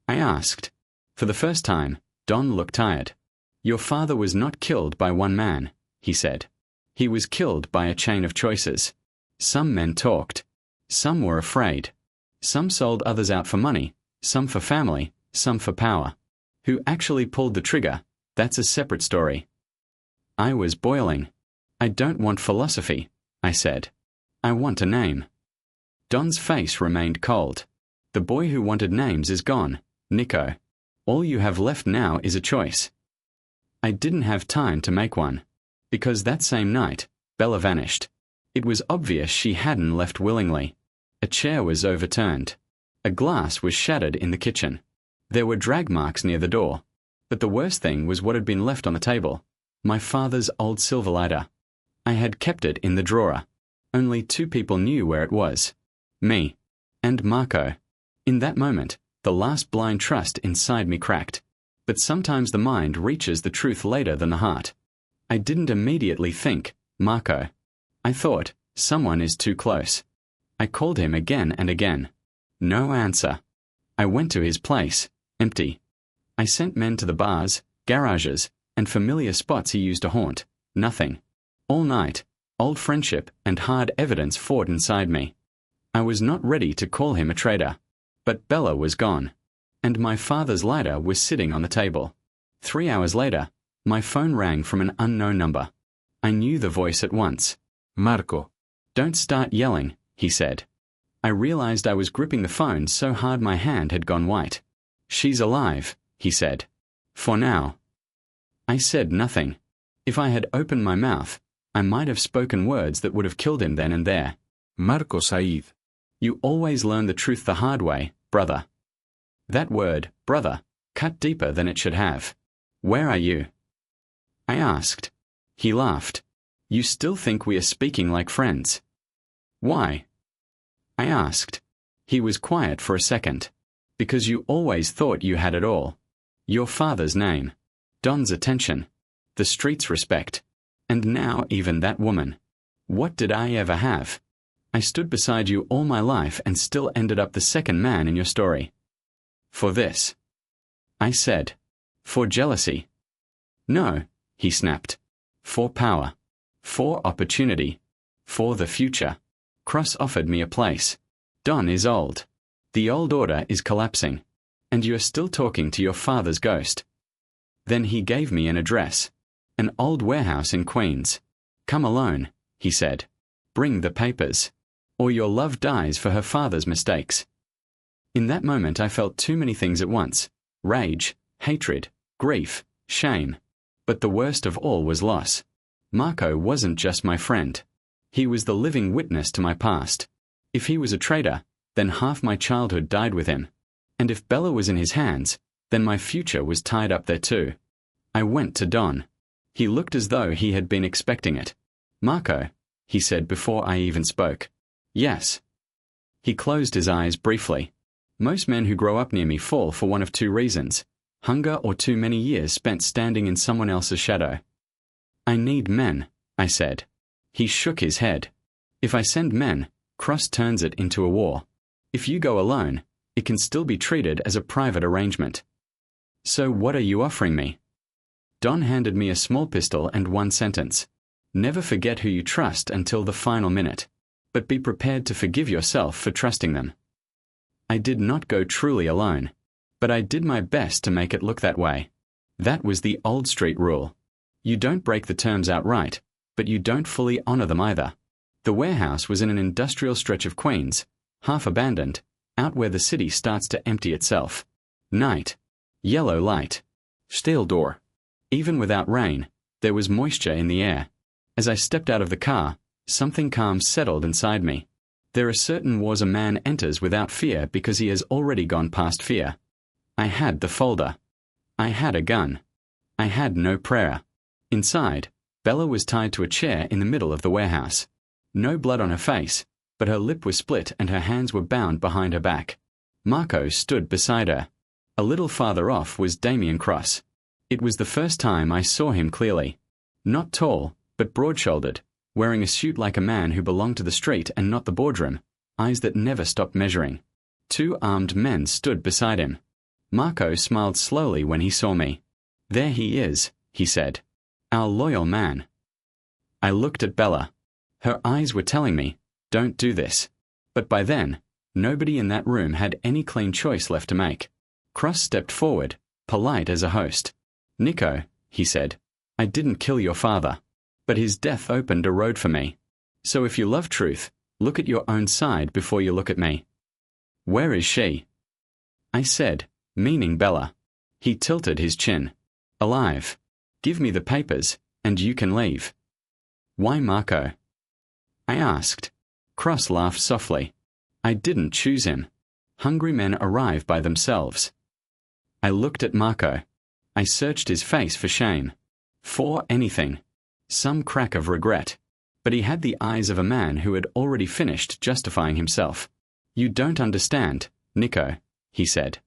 I asked. For the first time, Don looked tired. "Your father was not killed by one man," he said. "He was killed by a chain of choices. Some men talked. Some were afraid. Some sold others out for money, some for family, some for power. Who actually pulled the trigger, that's a separate story." I was boiling. "I don't want philosophy," I said. "I want a name." Don's face remained cold. "The boy who wanted names is gone, Nico. All you have left now is a choice." I didn't have time to make one, because that same night, Bella vanished. It was obvious she hadn't left willingly. A chair was overturned. A glass was shattered in the kitchen. There were drag marks near the door. But the worst thing was what had been left on the table. My father's old silver lighter. I had kept it in the drawer. Only 2 people knew where it was. Me. And Marco. In that moment, the last blind trust inside me cracked. But sometimes the mind reaches the truth later than the heart. I didn't immediately think, Marco. I thought, someone is too close. I called him again and again. No answer. I went to his place, empty. I sent men to the bars, garages, and familiar spots he used to haunt. Nothing. All night, old friendship and hard evidence fought inside me. I was not ready to call him a traitor. But Bella was gone. And my father's lighter was sitting on the table. 3 hours later, my phone rang from an unknown number. I knew the voice at once. Marco. "Don't start yelling," he said. I realized I was gripping the phone so hard my hand had gone white. "She's alive," he said. "For now." I said nothing. If I had opened my mouth, I might have spoken words that would have killed him then and there. Marco Said. You always learn the truth the hard way, brother. That word, brother, cut deeper than it should have. Where are you? I asked. He laughed. You still think we are speaking like friends? Why? I asked. He was quiet for a second. Because you always thought you had it all. Your father's name, Don's attention, the street's respect, and now even that woman. What did I ever have? I stood beside you all my life and still ended up the second man in your story. For this. I said. For jealousy. No, he snapped. For power. For opportunity. For the future. Cross offered me a place. Don is old. The old order is collapsing. And you are still talking to your father's ghost. Then he gave me an address. An old warehouse in Queens. Come alone, he said. Bring the papers. Or your love dies for her father's mistakes. In that moment I felt too many things at once. Rage, hatred, grief, shame. But the worst of all was loss. Marco wasn't just my friend. He was the living witness to my past. If he was a traitor, then half my childhood died with him. And if Bella was in his hands, then my future was tied up there too. I went to Don. He looked as though he had been expecting it. Marco, he said before I even spoke. Yes. He closed his eyes briefly. Most men who grow up near me fall for one of two reasons: hunger or too many years spent standing in someone else's shadow. I need men, I said. He shook his head. If I send men, Cross turns it into a war. If you go alone, it can still be treated as a private arrangement. So what are you offering me? Don handed me a small pistol and one sentence. Never forget who you trust until the final minute. But be prepared to forgive yourself for trusting them. I did not go truly alone, but I did my best to make it look that way. That was the old street rule. You don't break the terms outright, but you don't fully honor them either. The warehouse was in an industrial stretch of Queens, half abandoned, out where the city starts to empty itself. Night. Yellow light. Steel door. Even without rain, there was moisture in the air. As I stepped out of the car, something calm settled inside me. There are certain wars a man enters without fear because he has already gone past fear. I had the folder. I had a gun. I had no prayer. Inside, Bella was tied to a chair in the middle of the warehouse. No blood on her face, but her lip was split and her hands were bound behind her back. Marco stood beside her. A little farther off was Damien Cross. It was the first time I saw him clearly. Not tall, but broad-shouldered, wearing a suit like a man who belonged to the street and not the boardroom, eyes that never stopped measuring. Two armed men stood beside him. Marco smiled slowly when he saw me. There he is, he said. Our loyal man. I looked at Bella. Her eyes were telling me, don't do this. But by then, nobody in that room had any clean choice left to make. Cross stepped forward, polite as a host. Nico, he said, I didn't kill your father. But his death opened a road for me. So if you love truth, look at your own side before you look at me. Where is she? I said, meaning Bella. He tilted his chin. Alive. Give me the papers, and you can leave. Why Marco? I asked. Cross laughed softly. I didn't choose him. Hungry men arrive by themselves. I looked at Marco. I searched his face for shame. For anything. Some crack of regret. But he had the eyes of a man who had already finished justifying himself. You don't understand, Nico, he said.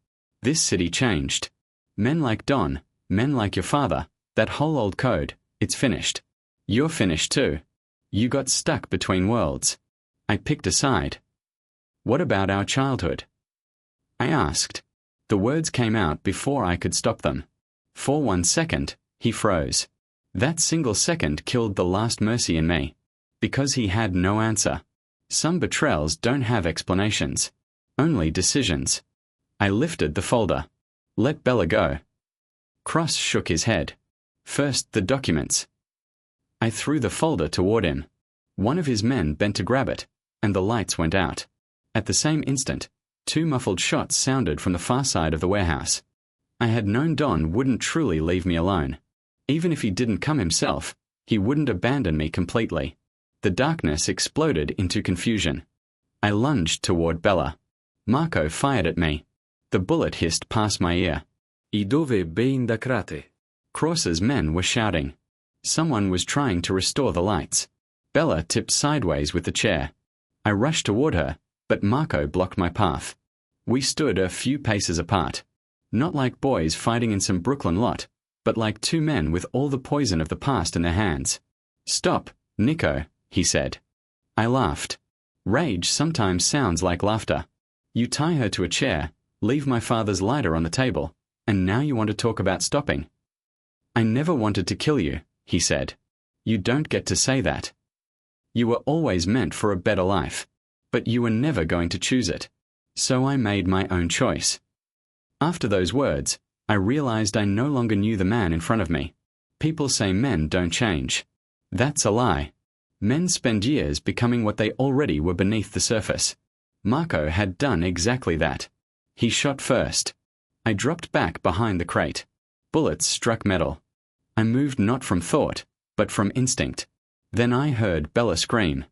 This city changed. Men like Don, men like your father, that whole old code, it's finished. You're finished too. You got stuck between worlds. I picked a side. What about our childhood? I asked. The words came out before I could stop them. For 1 second, he froze. That single second killed the last mercy in me. Because he had no answer. Some betrayals don't have explanations. Only decisions. I lifted the folder. Let Bella go. Cross shook his head. First the documents. I threw the folder toward him. One of his men bent to grab it, and the lights went out. At the same instant, 2 muffled shots sounded from the far side of the warehouse. I had known Don wouldn't truly leave me alone. Even if he didn't come himself, he wouldn't abandon me completely. The darkness exploded into confusion. I lunged toward Bella. Marco fired at me. The bullet hissed past my ear. I dove ben da crate. Cross's men were shouting. Someone was trying to restore the lights. Bella tipped sideways with the chair. I rushed toward her, but Marco blocked my path. We stood a few paces apart. Not like boys fighting in some Brooklyn lot, but like two men with all the poison of the past in their hands. "Stop, Nico," he said. I laughed. Rage sometimes sounds like laughter. You tie her to a chair, leave my father's lighter on the table, and now you want to talk about stopping. "I never wanted to kill you," he said. "You don't get to say that. You were always meant for a better life, but you were never going to choose it. So I made my own choice." After those words, I realized I no longer knew the man in front of me. People say men don't change. That's a lie. Men spend years becoming what they already were beneath the surface. Marco had done exactly that. He shot first. I dropped back behind the crate. Bullets struck metal. I moved not from thought, but from instinct. Then I heard Bella scream.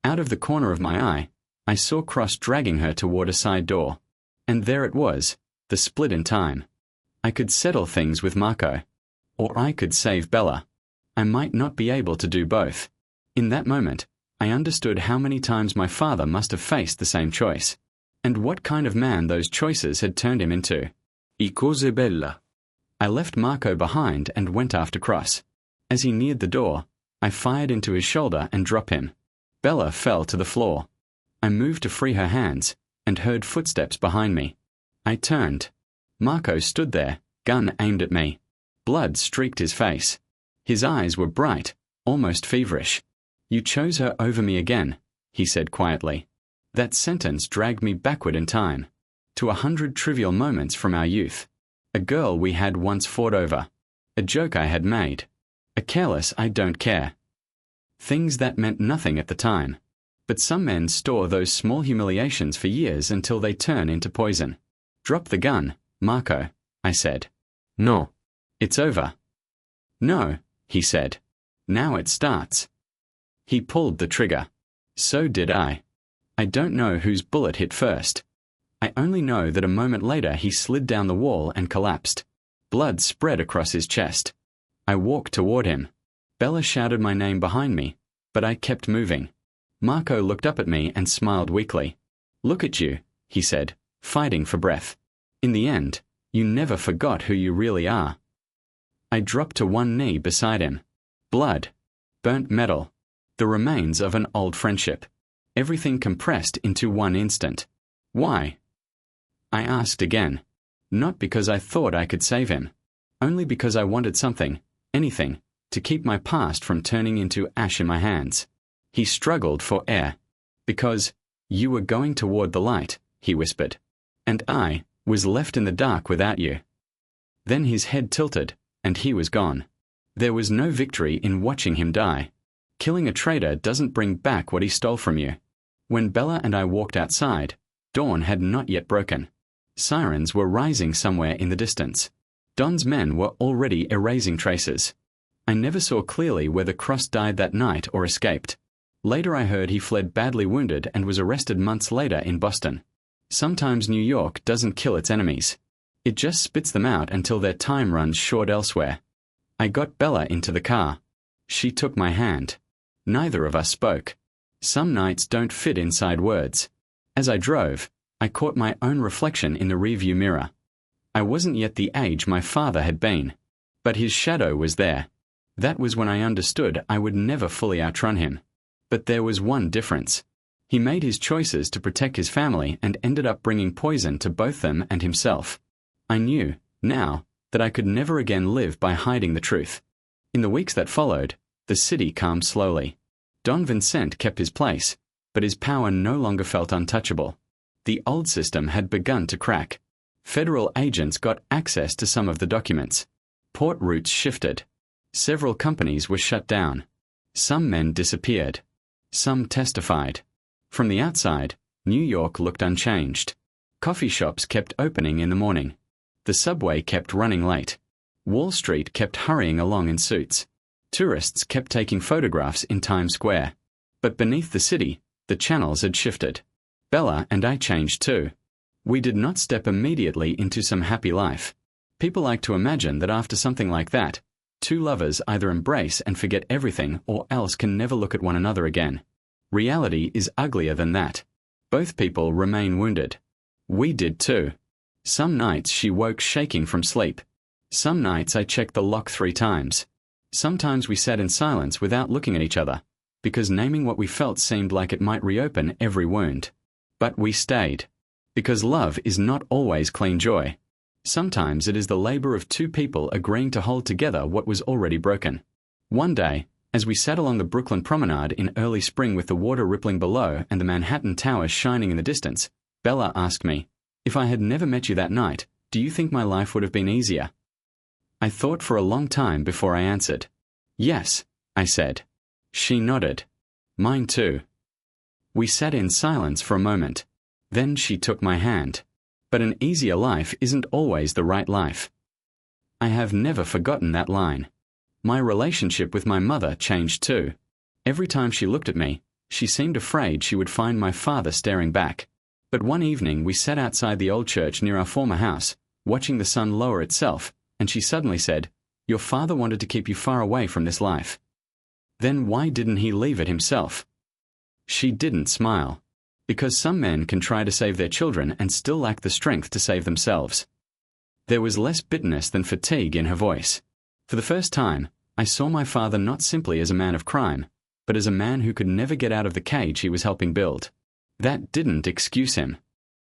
Out of the corner of my eye, I saw Cross dragging her toward a side door. And there it was, the split in time. I could settle things with Marco. Or I could save Bella. I might not be able to do both. In that moment, I understood how many times my father must have faced the same choice, and what kind of man those choices had turned him into. I cose bella. I left Marco behind and went after Cross. As he neared the door, I fired into his shoulder and dropped him. Bella fell to the floor. I moved to free her hands, and heard footsteps behind me. I turned. Marco stood there, gun aimed at me. Blood streaked his face. His eyes were bright, almost feverish. "You chose her over me again," he said quietly. That sentence dragged me backward in time, to 100 trivial moments from our youth. A girl we had once fought over. A joke I had made. A careless "I don't care." Things that meant nothing at the time. But some men store those small humiliations for years until they turn into poison. "Drop the gun, Marco," I said. No. "It's over." "No," he said. "Now it starts." He pulled the trigger. So did I. I don't know whose bullet hit first. I only know that a moment later he slid down the wall and collapsed. Blood spread across his chest. I walked toward him. Bella shouted my name behind me, but I kept moving. Marco looked up at me and smiled weakly. "Look at you," he said, fighting for breath. "In the end, you never forgot who you really are." I dropped to one knee beside him. Blood. Burnt metal. The remains of an old friendship. Everything compressed into one instant. Why? I asked again. Not because I thought I could save him. Only because I wanted something, anything, to keep my past from turning into ash in my hands. He struggled for air. "Because you were going toward the light," he whispered. "And I was left in the dark without you." Then his head tilted, and he was gone. There was no victory in watching him die. Killing a traitor doesn't bring back what he stole from you. When Bella and I walked outside, dawn had not yet broken. Sirens were rising somewhere in the distance. Don's men were already erasing traces. I never saw clearly whether Cross died that night or escaped. Later I heard he fled badly wounded and was arrested months later in Boston. Sometimes New York doesn't kill its enemies. It just spits them out until their time runs short elsewhere. I got Bella into the car. She took my hand. Neither of us spoke. Some nights don't fit inside words. As I drove, I caught my own reflection in the rearview mirror. I wasn't yet the age my father had been, but his shadow was there. That was when I understood I would never fully outrun him. But there was one difference. He made his choices to protect his family and ended up bringing poison to both them and himself. I knew, now, that I could never again live by hiding the truth. In the weeks that followed, the city calmed slowly. Don Vincent kept his place, but his power no longer felt untouchable. The old system had begun to crack. Federal agents got access to some of the documents. Port routes shifted. Several companies were shut down. Some men disappeared. Some testified. From the outside, New York looked unchanged. Coffee shops kept opening in the morning. The subway kept running late. Wall Street kept hurrying along in suits. Tourists kept taking photographs in Times Square. But beneath the city, the channels had shifted. Bella and I changed too. We did not step immediately into some happy life. People like to imagine that after something like that, two lovers either embrace and forget everything or else can never look at one another again. Reality is uglier than that. Both people remain wounded. We did too. Some nights she woke shaking from sleep. Some nights I checked the lock 3 times. Sometimes we sat in silence without looking at each other, because naming what we felt seemed like it might reopen every wound. But we stayed. Because love is not always clean joy. Sometimes it is the labor of two people agreeing to hold together what was already broken. One day, as we sat along the Brooklyn promenade in early spring with the water rippling below and the Manhattan Tower shining in the distance, Bella asked me, "If I had never met you that night, do you think my life would have been easier?" I thought for a long time before I answered. "Yes," I said. She nodded. "Mine too." We sat in silence for a moment. Then she took my hand. But an easier life isn't always the right life. I have never forgotten that line. My relationship with my mother changed too. Every time she looked at me, she seemed afraid she would find my father staring back. But one evening we sat outside the old church near our former house, watching the sun lower itself, and she suddenly said, "Your father wanted to keep you far away from this life. Then why didn't he leave it himself?" She didn't smile. Because some men can try to save their children and still lack the strength to save themselves. There was less bitterness than fatigue in her voice. For the first time, I saw my father not simply as a man of crime, but as a man who could never get out of the cage he was helping build. That didn't excuse him,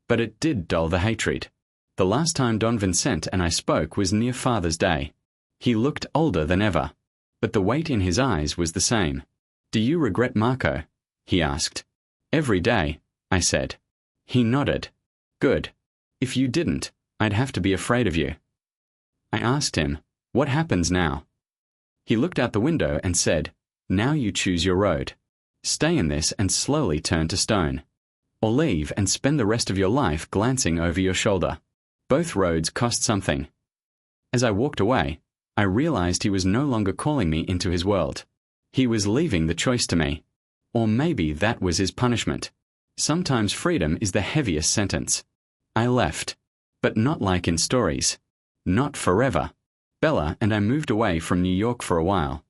but it did dull the hatred. The last time Don Vincent and I spoke was near Father's Day. He looked older than ever, but the weight in his eyes was the same. "Do you regret Marco?" he asked. "Every day," I said. He nodded. "Good. If you didn't, I'd have to be afraid of you." I asked him, "What happens now?" He looked out the window and said, "Now you choose your road. Stay in this and slowly turn to stone. Or leave and spend the rest of your life glancing over your shoulder. Both roads cost something." As I walked away, I realized he was no longer calling me into his world. He was leaving the choice to me. Or maybe that was his punishment. Sometimes freedom is the heaviest sentence. I left. But not like in stories. Not forever. Bella and I moved away from New York for a while.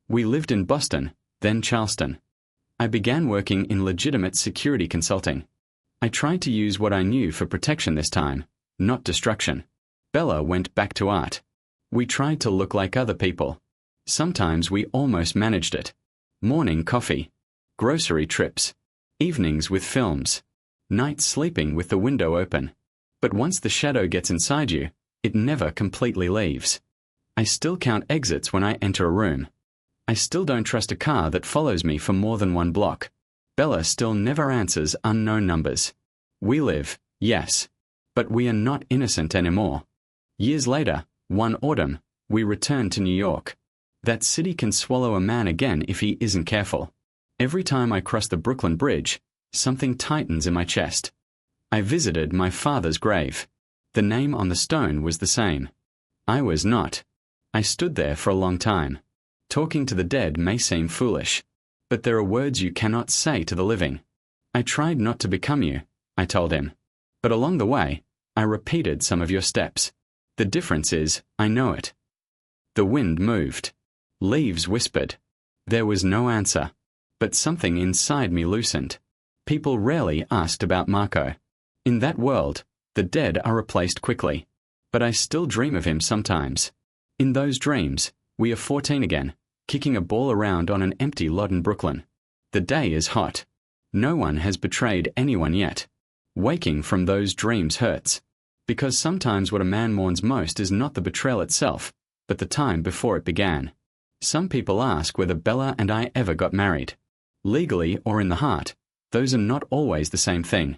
We lived in Boston, then Charleston. I began working in legitimate security consulting. I tried to use what I knew for protection this time, not destruction. Bella went back to art. We tried to look like other people. Sometimes we almost managed it. Morning coffee. Grocery trips. Evenings with films. Nights sleeping with the window open. But once the shadow gets inside you, it never completely leaves. I still count exits when I enter a room. I still don't trust a car that follows me for more than 1 block. Bella still never answers unknown numbers. We live, yes. But we are not innocent anymore. Years later, one autumn, we returned to New York. That city can swallow a man again if he isn't careful. Every time I cross the Brooklyn Bridge, something tightens in my chest. I visited my father's grave. The name on the stone was the same. I was not. I stood there for a long time. Talking to the dead may seem foolish, but there are words you cannot say to the living. I tried not to become you, I told him. But along the way, I repeated some of your steps. The difference is, I know it. The wind moved. Leaves whispered. There was no answer. But something inside me loosened. People rarely asked about Marco. In that world, the dead are replaced quickly. But I still dream of him sometimes. In those dreams, we are 14 again, kicking a ball around on an empty lot in Brooklyn. The day is hot. No one has betrayed anyone yet. Waking from those dreams hurts. Because sometimes what a man mourns most is not the betrayal itself, but the time before it began. Some people ask whether Bella and I ever got married. Legally or in the heart, those are not always the same thing.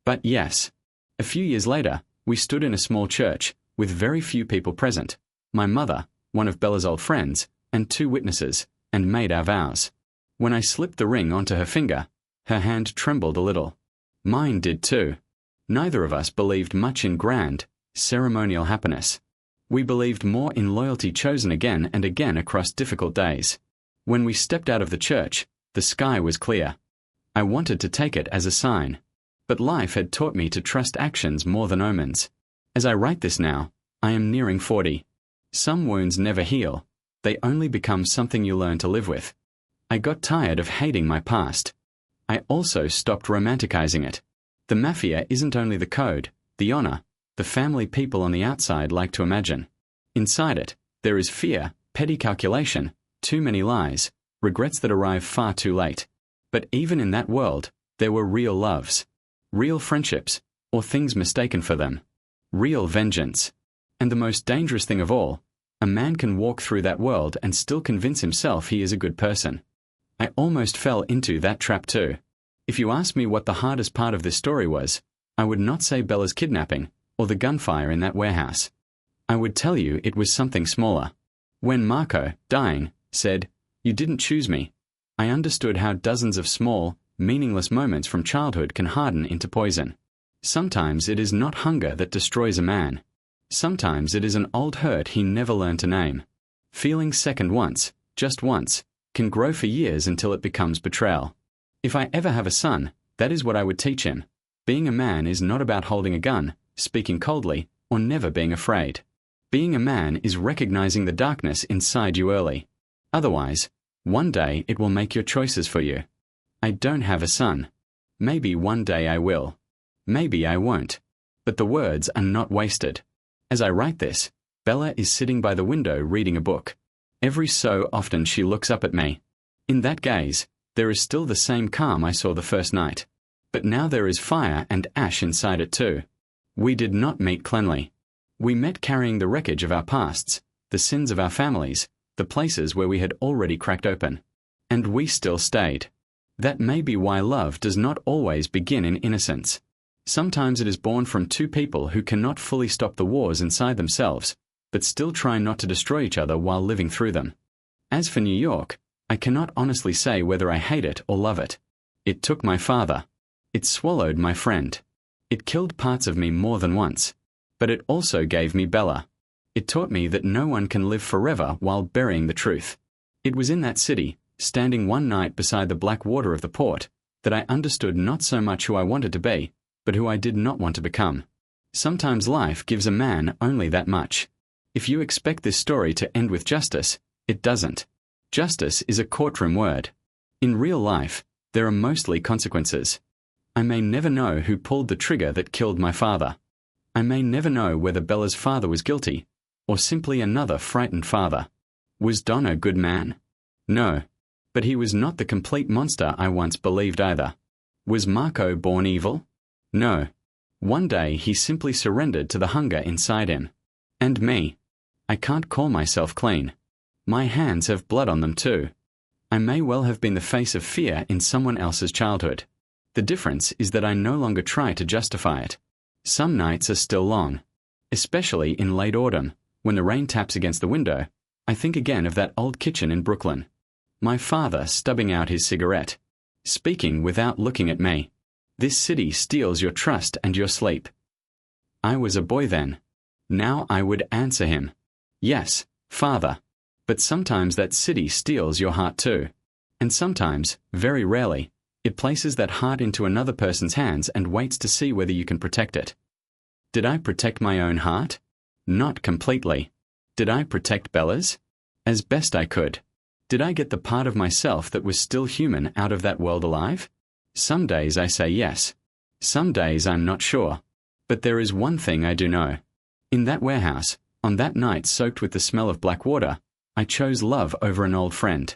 But yes. A few years later, we stood in a small church, with very few people present. My mother, one of Bella's old friends, and 2 witnesses, and made our vows. When I slipped the ring onto her finger, her hand trembled a little. Mine did too. Neither of us believed much in grand, ceremonial happiness. We believed more in loyalty chosen again and again across difficult days. When we stepped out of the church, the sky was clear. I wanted to take it as a sign. But life had taught me to trust actions more than omens. As I write this now, I am nearing 40. Some wounds never heal. They only become something you learn to live with. I got tired of hating my past. I also stopped romanticizing it. The mafia isn't only the code, the honor, the family people on the outside like to imagine. Inside it, there is fear, petty calculation, too many lies, regrets that arrive far too late. But even in that world, there were real loves, real friendships, or things mistaken for them, real vengeance. And the most dangerous thing of all, a man can walk through that world and still convince himself he is a good person. I almost fell into that trap too. If you ask me what the hardest part of this story was, I would not say Bella's kidnapping or the gunfire in that warehouse. I would tell you it was something smaller. When Marco, dying, said, "You didn't choose me," I understood how dozens of small, meaningless moments from childhood can harden into poison. Sometimes it is not hunger that destroys a man. Sometimes it is an old hurt he never learned to name. Feeling second once, just once, can grow for years until it becomes betrayal. If I ever have a son, that is what I would teach him. Being a man is not about holding a gun, speaking coldly, or never being afraid. Being a man is recognizing the darkness inside you early. Otherwise, one day it will make your choices for you. I don't have a son. Maybe one day I will. Maybe I won't. But the words are not wasted. As I write this, Bella is sitting by the window reading a book. Every so often she looks up at me. In that gaze, there is still the same calm I saw the first night. But now there is fire and ash inside it too. We did not meet cleanly. We met carrying the wreckage of our pasts, the sins of our families, the places where we had already cracked open. And we still stayed. That may be why love does not always begin in innocence. Sometimes it is born from two people who cannot fully stop the wars inside themselves, but still try not to destroy each other while living through them. As for New York, I cannot honestly say whether I hate it or love it. It took my father. It swallowed my friend. It killed parts of me more than once. But it also gave me Bella. It taught me that no one can live forever while burying the truth. It was in that city, standing one night beside the black water of the port, that I understood not so much who I wanted to be, but who I did not want to become. Sometimes life gives a man only that much. If you expect this story to end with justice, it doesn't. Justice is a courtroom word. In real life, there are mostly consequences. I may never know who pulled the trigger that killed my father. I may never know whether Bella's father was guilty, or simply another frightened father. Was Don a good man? No. But he was not the complete monster I once believed either. Was Marco born evil? No. One day he simply surrendered to the hunger inside him. And me. I can't call myself clean. My hands have blood on them too. I may well have been the face of fear in someone else's childhood. The difference is that I no longer try to justify it. Some nights are still long. Especially in late autumn, when the rain taps against the window, I think again of that old kitchen in Brooklyn. My father stubbing out his cigarette. Speaking without looking at me. This city steals your trust and your sleep. I was a boy then. Now I would answer him. Yes, Father. But sometimes that city steals your heart too. And sometimes, very rarely, it places that heart into another person's hands and waits to see whether you can protect it. Did I protect my own heart? Not completely. Did I protect Bella's? As best I could. Did I get the part of myself that was still human out of that world alive? Some days I say yes. Some days I'm not sure. But there is one thing I do know. In that warehouse, on that night soaked with the smell of black water, I chose love over an old friend.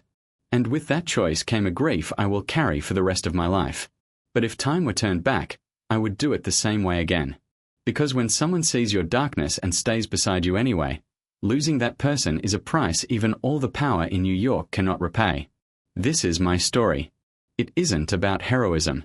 And with that choice came a grief I will carry for the rest of my life. But if time were turned back, I would do it the same way again. Because when someone sees your darkness and stays beside you anyway, losing that person is a price even all the power in New York cannot repay. This is my story. It isn't about heroism.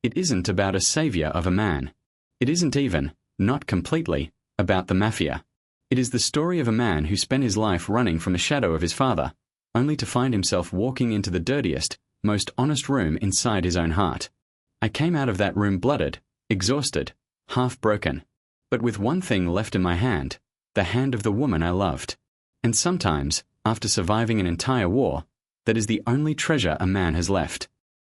It isn't about a savior of a man. It isn't even, not completely, about the mafia. It is the story of a man who spent his life running from the shadow of his father, only to find himself walking into the dirtiest, most honest room inside his own heart. I came out of that room blooded, exhausted, half broken, but with one thing left in my hand, the hand of the woman I loved. And sometimes, after surviving an entire war, that is the only treasure a man has left.